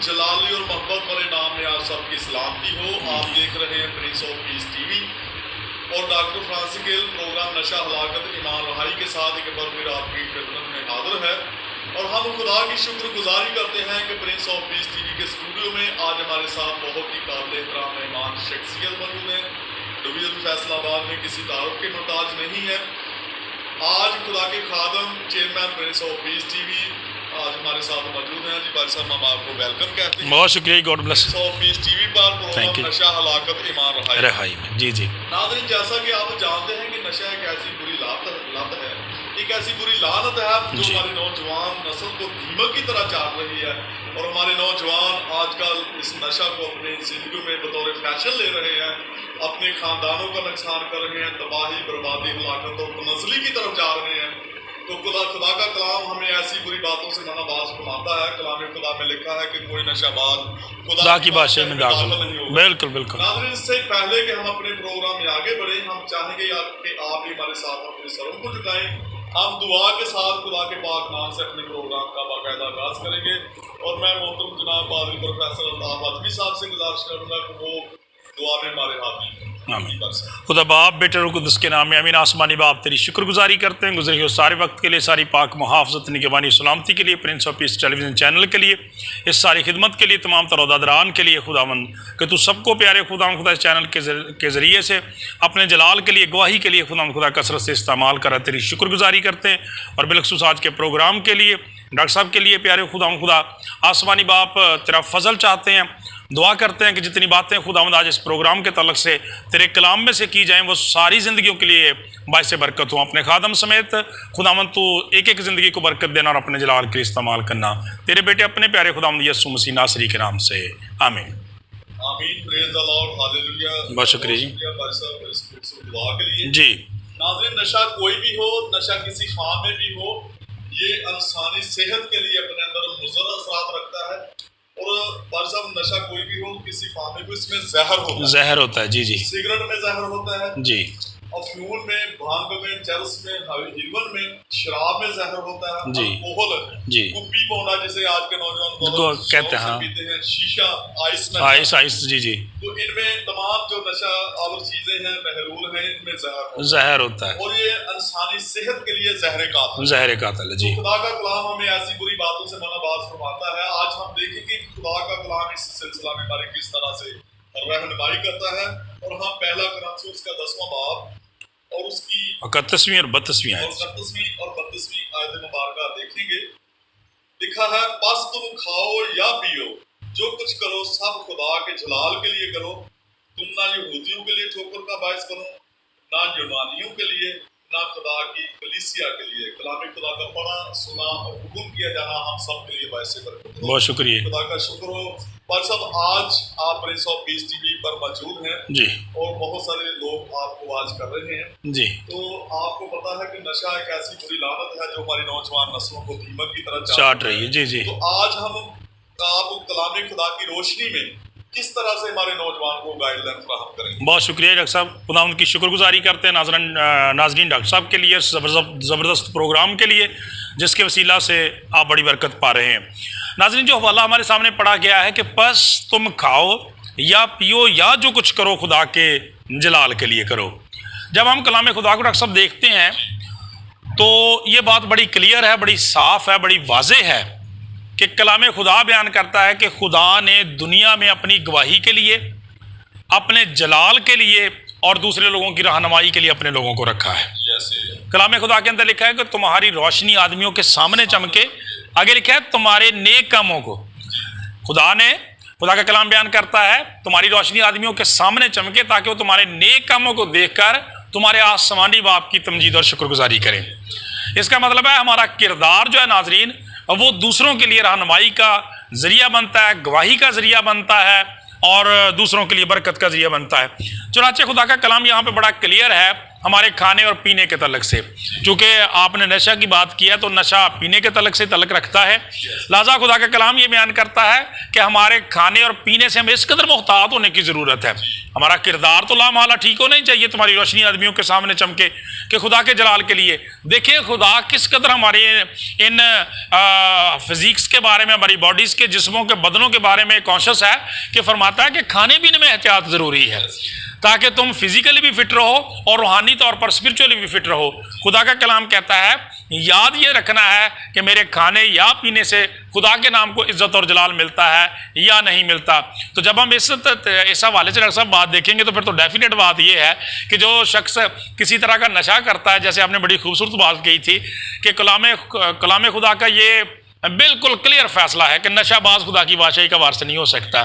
जलाली और मोहब्बत भरे नाम में आप सबकी सलामती हो। आप देख रहे हैं प्रिंस ऑफ पीस टीवी और डॉक्टर फ्रांसिस गेल प्रोग्राम नशा हलाकत ईमान रहाई के साथ एक बार फिर आपकी खिदमत में हाजिर है और हम खुदा की शुक्रगुजारी करते हैं कि प्रिंस ऑफ पीस टीवी के स्टूडियो में आज हमारे साथ बहुत ही काबिल एहतराम मेहमान शख्सियत मौजूद हैं। डिवीजन फैसलाबाद में किसी तारुफ के मोहताज नहीं है। आज खुदा के खादम chairman prince of peace TV आज हमारे साथ मौजूद हैं। जी भाई साहब, हम आपको वेलकम कहते हैं। बहुत शुक्रिया, God bless. Prince of peace TV पर प्रोग्राम नशा हलाकत ईमान रहाई में जी जी नाज़रीन, जैसा कि आप जानते हैं कि नशा एक ऐसी बुरी लत है, एक ऐसी बुरी लानत है जो हमारी नौजवान नस्ल को दीमक की तरह चाट रही है और हमारे नौजवान आजकल इस नशा को अपने जिंदगी में बतौर फैशन ले रहे हैं, अपने खानदानों का नुकसान कर रहे हैं, तबाही बर्बादी हलाकत और तनज़ली की तरफ जा रहे हैं। तो खुदा का कलाम हमें ऐसी बुरी बातों से मनाबाज फरमाता है। कलाम खुदा में लिखा है कि कोई नशाबाज खुदा की बादशाही में दाखिल नहीं होगा। बिल्कुल बिल्कुल। नाज़रीन, इससे पहले कि हम अपने प्रोग्राम में आगे बढ़े, हम चाहेंगे कि आप भी हमारे साथ अपने सरों को झुकाएं। हम दुआ के साथ खुदा के पाक नाम से अपने प्रोग्राम का बाकायदा आगाज करेंगे और मैं मोहतरम जनाब पादरी प्रोफेसर अल्ताफ आज़मी साहब से गुजारिश करूँगा कि वो दुआ में हमारे हाथ में खुदा बाप बेटे और कुदस के नाम में अमीन। आसमानी बाप तेरी शुक्रगुजारी करते हैं गुजरे हुए सारे वक्त के लिए, सारी पाक मुहाफ़ज़त निगरानी सलामती के लिए, Prince of piece television channel के लिए, इस सारी खिदमत के लिए, तमाम तरौदादरान के लिए खुदावंद कि तू सबको प्यारे खुदा इस चैनल के ज़रिए से अपने जलाल के लिए, गवाही के लिए खुदा कसरत से इस्तेमाल करा। तेरी शुक्रगुजारी करते हैं और बिलखसूस आज के प्रोग्राम के लिए, डॉक्टर साहब के लिए प्यारे खुदा आसमानी बाप तेरा फजल चाहते हैं। दुआ करते हैं कि जितनी बातें खुदावंद आज इस प्रोग्राम के तलक से तेरे कलाम में से की जाएं वो सारी ज़िंदगियों के लिए बाइस बरकत हो। अपने खादम समेत खुदावंद तो एक एक ज़िंदगी को बरकत देना और अपने जलाल के लिए इस्तेमाल करना। तेरे बेटे अपने प्यारे खुदावंद यीशु मसीह नासरी के नाम से आमीन आमीन। Praise the Lord, hallelujah. बहुत शुक्रिया जी दुआ के लिए जी। नाज़रीन, नशा कोई भी हो, नशा किसी फार्म में भी हो, ये इंसानी सेहत के लिए अपने अंदर मुज़र असरात रखता है और बादशाह नशा कोई भी हो, किसी फार्म में भी इसमें जहर होता है। जी जी। सिगरेट में जहर होता है जी, अफ्यूल में, भांग में, चरस में, हेरोइन में, शराब में जहर होता है जी, अल्कोहल जी, कुप्पी पौना जिसे आज के नौजवान कहते हैं, पीते हैं, शीशा, आइस जी जी। तो इनमें तमाम जो नशा और चीजें हैं, बहरूल हैं, इनमें जहर होता है और ये इंसानी सेहत के लिए जहर कातिल है जी। खुदा का कलाम हमें ऐसी बुरी बातों से मनाबाज फरमाता है। आज हम देखेंगे खुदा का कलाम इस सिलसिला में हमारे किस तरह से रहनुमाई करता है और हम पहला कुरान का 10वां बाब और उसकी 31वीं और 32वीं आयत मुबारका देखेंगे। लिखा है, बस तुम खाओ या पियो, जो कुछ करो सब खुदा के जलाल के लिए करो। तुम ना यहूदियों के लिए ठोकर का बायस बनो, ना यूनानियों के लिए, ना खुदा की कलीसिया के लिए। कलाम खुदा का पढ़ा, सुना और हुक्म किया जाना हम सब के लिए बायस बरकत। बहुत शुक्रिया, खुदा का शुक्र हो। पर सब आज आप प्रिंस ऑफ पीस टीवी पर मौजूद हैं जी और बहुत सारे लोग आपको वाच कर रहे हैं जी। तो आपको पता है कि नशा एक ऐसी बुरी लानत है जो हमारी नौजवान नस्लों को दीमक की तरह चाट रही है जी जी। तो आज हम आपको कलाम खुदा की रोशनी में किस तरह से हमारे नौजवान को गाइडलाइन फराहम करेंगे। बहुत शुक्रिया डॉक्टर साहब, खुदा उनकी शुक्रगुजारी करते हैं नाज़रीन डॉक्टर साहब के लिए, ज़बरदस्त प्रोग्राम के लिए जिसके वसीला से आप बड़ी बरकत पा रहे हैं। नाज़रीन, जो हवाला हमारे सामने पढ़ा गया है कि बस तुम खाओ या पियो या जो कुछ करो खुदा के जलाल के लिए करो। जब हम कलाम खुदा को डॉक्टर साहब देखते हैं तो ये बात बड़ी क्लियर है, बड़ी साफ़ है, बड़ी वाज़ेह है कि कलाम खुदा बयान करता है कि खुदा ने दुनिया में अपनी गवाही के लिए, अपने जलाल के लिए और दूसरे लोगों की रहनुमाई के लिए अपने लोगों को रखा है। कलाम खुदा के अंदर लिखा है कि तुम्हारी रोशनी आदमियों के सामने चमके। आगे लिखा है तुम्हारे नेक कामों को। खुदा का कलाम बयान करता है तुम्हारी रोशनी आदमियों के सामने चमके ताकि वो तुम्हारे नेक कामों को देखकर तुम्हारे आसमानी बाप की तमजीद और शुक्रगुजारी करें। इसका मतलब है हमारा किरदार जो है नाजरीन वो दूसरों के लिए रहनुमाई का जरिया बनता है, गवाही का जरिया बनता है और दूसरों के लिए बरकत का जरिया बनता है। चुनांचे खुदा का कलाम यहाँ पे बड़ा क्लियर है, हमारे खाने और पीने के तलक से। चूँकि आपने नशा की बात किया तो नशा पीने के तलक से तलक रखता है। लिहाजा खुदा का कलाम ये बयान करता है कि हमारे खाने और पीने से हमें इस कदर मोहतात होने की ज़रूरत है। हमारा किरदार तो लामाला ठीक होना ही चाहिए, तुम्हारी रोशनी आदमियों के सामने चमके कि खुदा के जलाल के लिए। देखिए खुदा किस कदर हमारे इन फिजिक्स के बारे में, हमारी बॉडीज़ के, जिस्मों के, बदनों के बारे में कॉन्शियस है कि फरमाता है कि खाने पीने में एहतियात ज़रूरी है ताकि तुम फिजिकली भी फिट रहो और रूहानी तौर पर स्पिरिचुअली भी फिट रहो। खुदा का कलाम कहता है याद ये रखना है कि मेरे खाने या पीने से खुदा के नाम को इज्जत और जलाल मिलता है या नहीं मिलता। तो जब हम इस हवाले से डॉक्टर साहब बात देखेंगे तो फिर तो डेफिनेट बात ये है कि जो शख्स किसी तरह का नशा करता है, जैसे आपने बड़ी खूबसूरत बात कही थी कि कलाम खुदा का ये बिल्कुल क्लियर फैसला है कि नशाबाज खुदा की बादशाही का वारिस नहीं हो सकता।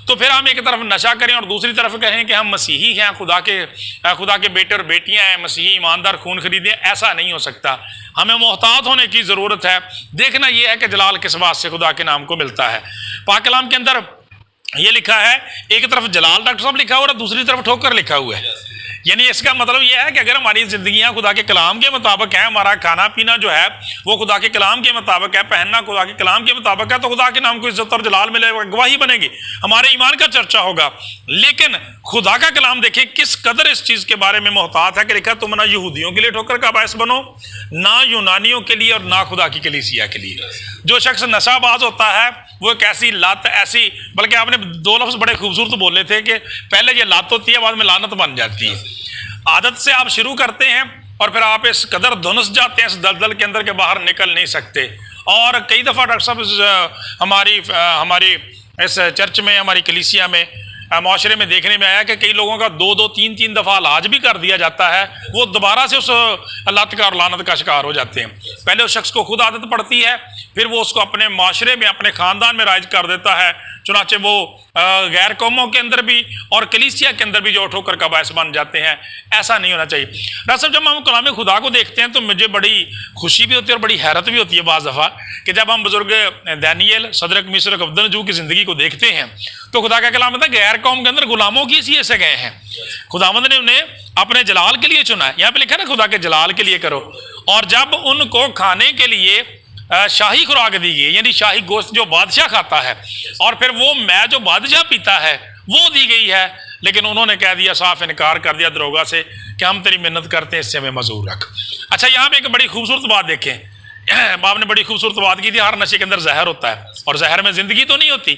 तो फिर हम एक तरफ नशा करें और दूसरी तरफ कहें कि हम मसीही हैं, खुदा के बेटे और बेटियां हैं, मसीही ईमानदार खून खरीदें, ऐसा नहीं हो सकता। हमें मोहतात होने की ज़रूरत है। देखना यह है कि जलाल किस बात से खुदा के नाम को मिलता है। पाक कलाम के अंदर ये लिखा है, एक तरफ जलाल डॉक्टर साहब लिखा हुआ है और दूसरी तरफ ठोकर लिखा हुआ है। यानी इसका मतलब यह है कि अगर हमारी ज़िंदगियां खुदा के कलाम के मुताबिक हैं, हमारा खाना पीना जो है वो खुदा के कलाम के मुताबिक है, पहनना खुदा के कलाम के मुताबिक है, तो खुदा के नाम को इज्जत और जलाल मिलेगा, गवाही बनेगी, हमारे ईमान का चर्चा होगा। लेकिन खुदा का कलाम देखें किस कदर इस चीज़ के बारे में मोहतात है कि लिखा तुम ना यहूदियों के लिए ठोकर का बायस बनो, ना यूनानियों के लिए और ना खुदा की कलीसिया के लिए। जो शख्स नशाबाज होता है वो एक ऐसी लत, ऐसी, बल्कि आपने दो लफ्ज़ बड़े खूबसूरत बोले थे कि पहले ये लत होती है, बाद में लानत बन जाती है। आदत से आप शुरू करते हैं और फिर आप इस कदर धुनस जाते हैं इस दलदल के अंदर के बाहर निकल नहीं सकते। और कई दफ़ा डॉक्टर साहब हमारी इस चर्च में, हमारी कलीसिया में, माशरे में देखने में आया कि कई लोगों का 2-2, 3-3 दफ़ा इलाज भी कर दिया जाता है, वो दोबारा से उस लत का और लानत का शिकार हो जाते हैं। पहले उस शख्स को खुद आदत पड़ती है, फिर वो उसको अपने माशरे में, अपने ख़ानदान में राइज कर देता है, चुनाचे वो गैर कौमों के अंदर भी और कलीसिया के अंदर भी जो ठोकर का बायस बन जाते हैं। ऐसा नहीं होना चाहिए। डॉक्टर साहब जब हम कलाम खुदा को देखते हैं तो मुझे बड़ी खुशी भी होती है और बड़ी हैरत भी होती है बाज़ दफ़ा कि जब हम बुजुर्ग दानियल, सदरक, मिस्र, अब्दुलनजू की ज़िंदगी को देखते हैं तो खुदा का कलाम है गैर कौम के अंदर गुलामों की हैसियत से गए हैं, खुदावंद ने उन्हें अपने जलाल के लिए चुना है। यहाँ पे लिखा है ना खुदा के जलाल के लिए करो। और जब उनको खाने के लिए शाही खुराक दी गई, यानी शाही गोश्त जो बादशाह खाता है और फिर वो मैं जो बादशाह पीता है वो दी गई है, लेकिन उन्होंने कह दिया, साफ इनकार कर दिया दरोगा से कि हम तेरी मिन्नत करते हैं, इससे हमें मजूर रख। अच्छा, यहाँ पे एक बड़ी खूबसूरत बात देखें, बाप ने बड़ी खूबसूरत बात की थी, हर नशे के अंदर जहर होता है और जहर में जिंदगी तो नहीं होती।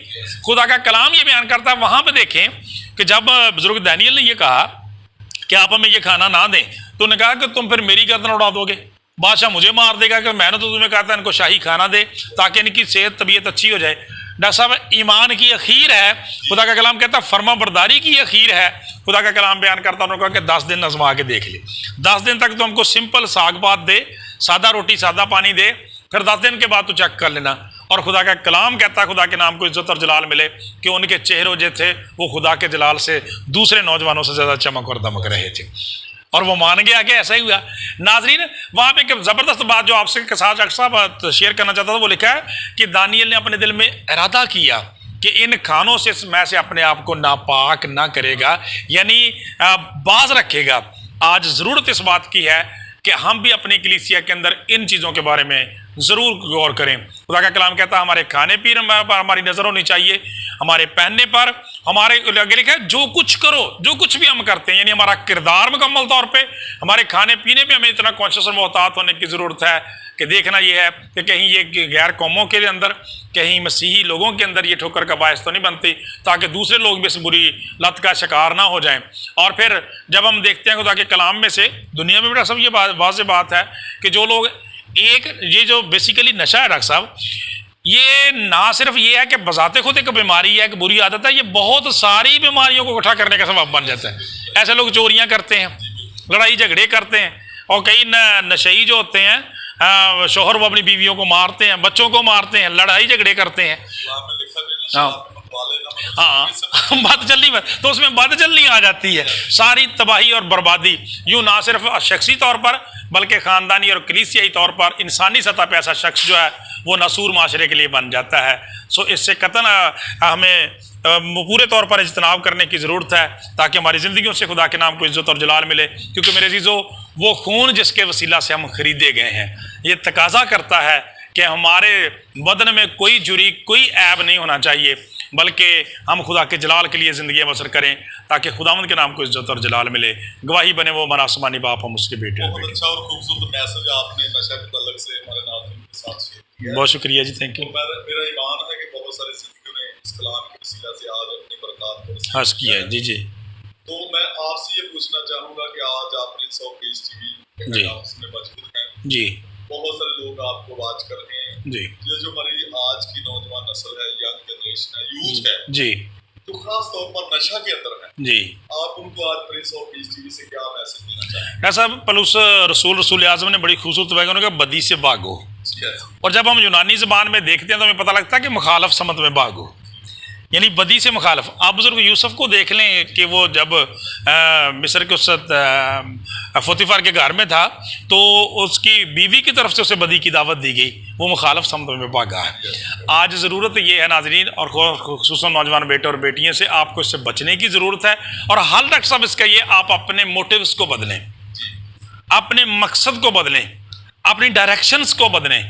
खुदा का कलाम ये बयान करता है, वहाँ पे देखें कि जब बुजुर्ग दानियल ने ये कहा कि आप हमें ये खाना ना दें तो उन्होंने कहा कि तुम फिर मेरी गर्दन उड़ा दोगे, बादशाह मुझे मार देगा कि मैंने तो तुम्हें कहा था इनको शाही खाना दे ताकि इनकी सेहत तबीयत अच्छी हो जाए। डॉक्टर साहब, ईमान की अखीर है, खुदा का कलाम कहता है फर्मा बरदारी की अखीर है। खुदा का कलाम बयान करता उन्होंने कहा कि 10 दिन आजमा के देख ले, 10 दिन तक तो हमको सिंपल साग पात दे, सादा रोटी सादा पानी दे, फिर 10 दिन के बाद तो चेक कर लेना। और खुदा का कलाम कहता है खुदा के नाम को इज्जत और जलाल मिले कि उनके चेहरे जो थे वो खुदा के जलाल से दूसरे नौजवानों से ज़्यादा चमक और दमक रहे थे, और वो मान गया कि ऐसा ही हुआ। नाजरीन, वहाँ पे एक ज़बरदस्त बात जो आपसे के साथ डॉक्टर साहब शेयर करना चाहता था, वो लिखा है कि दानियल ने अपने दिल में इरादा किया कि इन खानों से मैं से अपने आप को नापाक ना करेगा, यानी बाज रखेगा। आज ज़रूरत इस बात की है कि हम भी अपनी कलीसिया के अंदर इन चीज़ों के बारे में ज़रूर गौर करें। खुदा का कलाम कहता है हमारे खाने पीने पर हमारी नज़र होनी चाहिए, हमारे पहनने पर, हमारे लिखा है जो कुछ करो, जो कुछ भी हम करते हैं, यानी हमारा किरदार मुकम्मल तौर पे, हमारे खाने पीने पे हमें इतना कॉन्शियस और मोहतात होने की ज़रूरत है कि देखना ये है कि कहीं ये गैर कौमों के अंदर, कहीं मसीही लोगों के अंदर ये ठोकर का बायस तो नहीं बनती, ताकि दूसरे लोग भी इस बुरी लत का शिकार ना हो जाएं। और फिर जब हम देखते हैं खुदा के कलाम में से, दुनिया में बड़ा सब ये वाज़ेह बात है कि जो लोग ये जो बेसिकली नशा है डॉक्टर साहब, ये ना सिर्फ ये है कि बजाते खुद एक बीमारी है, एक बुरी आदत है, ये बहुत सारी बीमारियों को इकट्ठा करने का सबब बन जाता है। ऐसे लोग चोरियां करते हैं, लड़ाई झगड़े करते हैं, और कई नशई जो होते हैं शोहर वो अपनी बीवियों को मारते हैं, बच्चों को मारते हैं, लड़ाई झगड़े करते हैं। हाँ, हाँ बदचलनी तो उसमें बदचलनी आ जाती है, सारी तबाही और बर्बादी, यूँ ना सिर्फ शख्सी तौर पर बल्कि ख़ानदानी और कलीसियाई तौर पर इंसानी सतह पर ऐसा शख्स जो है वो नसूर माशरे के लिए बन जाता है। सो इससे कतन हमें पूरे तौर पर इज्तनाब करने की ज़रूरत है ताकि हमारी ज़िंदगियों से खुदा के नाम को इज़्ज़त और जलाल मिले। क्योंकि मेरे अज़ीज़ों, वो खून जिसके वसीला से हम ख़रीदे गए हैं, ये तकाज़ा करता है कि हमारे बदन में कोई जुरी, कोई ऐब नहीं होना चाहिए, बल्कि हम खुदा के जलाल के लिए ज़िंदगी बसर करें ताकि खुदावंद के नाम को इज़्ज़त और जलाल मिले। गवाही बने वो हमारा आसमानी बाप, हम उसके बेटे। बहुत अच्छा और खूबसूरत मैसेज आपने नशा के तल्लुक से हमारे नाज़रीन के साथ शेयर किया। बहुत शुक्रिया जी, थैंक यू। मेरा ईमान है कि बहुत सारे ज़िंदगियों ने इस कलाम के वसीला से आज अपनी बरक़ात को हर्ष किया है। जी जी। तो मैं आपसे ये पूछना चाहूँगा कि आज आपने 100 पीस टीवी जी उसमें मौजूद हैं, जी, बहुत सारे लोग आपको वाच कर रहे हैं जी, ये जो हमारी आज की नौजवान नस्ल है, यंग जनरेशन है, यूथ है, जी, तो खास तौर पर नशा के अंदर है, जी, आप उनको आज प्रिंस ऑफ पीस टीवी से क्या मैसेज देना चाहेंगे? ऐसा पलूस रसूल आज़म ने बड़ी खूबसूरत बैगन का बदी से भागो, और जब हम यूनानी ज़बान में देखते हैं तो हमें पता लगता है कि मुखालफ समत में भागो, यानी बदी से मुखालफ। आप बुजुर्ग यूसुफ को देख लें कि वो जब मिस्र के उस फतीफार के घर में था तो उसकी बीवी की तरफ से उसे बदी की दावत दी गई, वो मुखालफ समत में भागा है। आज ज़रूरत ये है नाज़रीन और खुसूसन नौजवान बेटे और बेटियों से, आपको इससे बचने की ज़रूरत है। और हल डॉक्टर साहब इसका ये, आप अपने मोटिव्स को बदलें, अपने मकसद को बदलें, अपनी डायरेक्शंस को बदलें।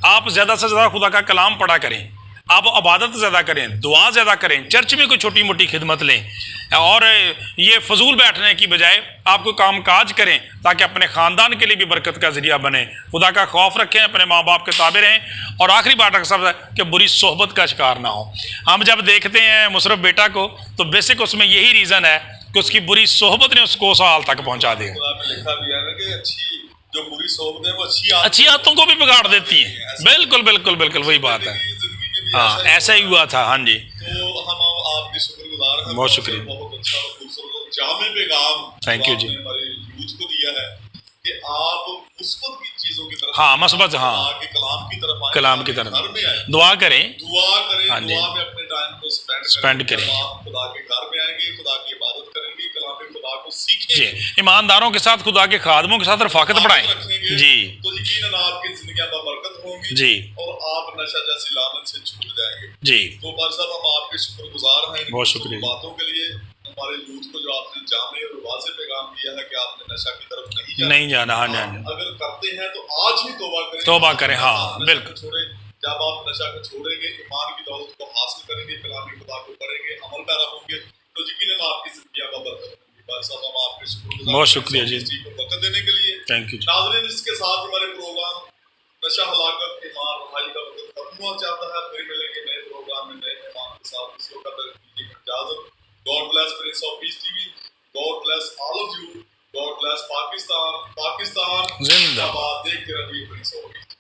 आप ज़्यादा से ज़्यादा खुदा का कलाम पढ़ा करें, आप इबादत ज़्यादा करें, दुआ ज़्यादा करें, चर्च में कोई छोटी मोटी खिदमत लें, और ये फजूल बैठने की बजाय आप कोई काम काज करें ताकि अपने ख़ानदान के लिए भी बरकत का ज़रिया बने। खुदा का खौफ रखें, अपने माँ बाप के ताबे रहें। और आखिरी बात डॉक्टर साहब कि बुरी सोहबत का शिकार ना हो। हम जब देखते हैं मुशर्रफ बेटा को तो बेसिक उसमें यही रीज़न है कि उसकी बुरी सोहबत ने उसको उस हाल तक पहुँचा दिया। लिखा भी है ना कि अच्छी जो बुरी सोहबत है वो अच्छी आदतों को भी बिगाड़ देती है। बिल्कुल बिल्कुल बिल्कुल वही बात है। हाँ, ऐसा ही हुआ था। हाँ जी, तो हम आपके शुक्रगुजार हैं। बहुत शुक्रिया। बहुत अच्छा और खूबसूरत जामे पैगाम थैंक यू जी, हमारे यूथ को दिया है कि आप मुस्बत की चीजों की तरफ, हाँ मस्बत, हाँ के कलाम की तरफ आए, कलाम की तरफ घर में आए, दुआ करें, हाँ दुआ में अपने टाइम को स्पेंड करें। आप खुदा के घर में आएंगे, खुदा की इबादत करेंगे, कलाम खुदा को सीखेंगे जी, ईमानदारों के साथ, खुदा के खादमों के साथ रफाकत बढ़ाएं जी, तो यकीनन आपकी जिंदगी में बरकत होगी जी, और आप नशा जैसी लानत से छूट जाएंगे जी। तो बादशाह साहब हम आपके शुक्रगुजार हैं बहुत शुक्रिया बातों के लिए। हमारे यूथ को जो आपने जामे और वाज़ेह पैगाम दिया है कि आपने नशा की तरफ नहीं जाना। हाँ, अगर करते हैं तो आज ही तौबा करें, हाँ बिल्कुल। छोड़े, जब आप नशा को छोड़ेंगे, ईमान की दौलत को हासिल करेंगे, कलामी खुदा को पढ़ेंगे, अमल पैरा होंगे, तो यकीनन आपकी जिंदगी में बरकत होगी। बादशाह साहब हम आपके शुक्रगुजार, बहुत शुक्रिया जी, वक्त देने के लिए थैंक यू। नाज़रीन, इसके साथ हमारे प्रोग्राम नशा हलाकत ईमान रहाई का वक्त खत्म हुआ चाहता है। फिर मिलेंगे नए प्रोग्राम में नए मेहमान के साथ। इस वक्त इजाजत। God bless Prince of Peace TV. God bless all of you. God bless Pakistan. Pakistan जिंदाबाद। देखते रहिए Prince of Peace।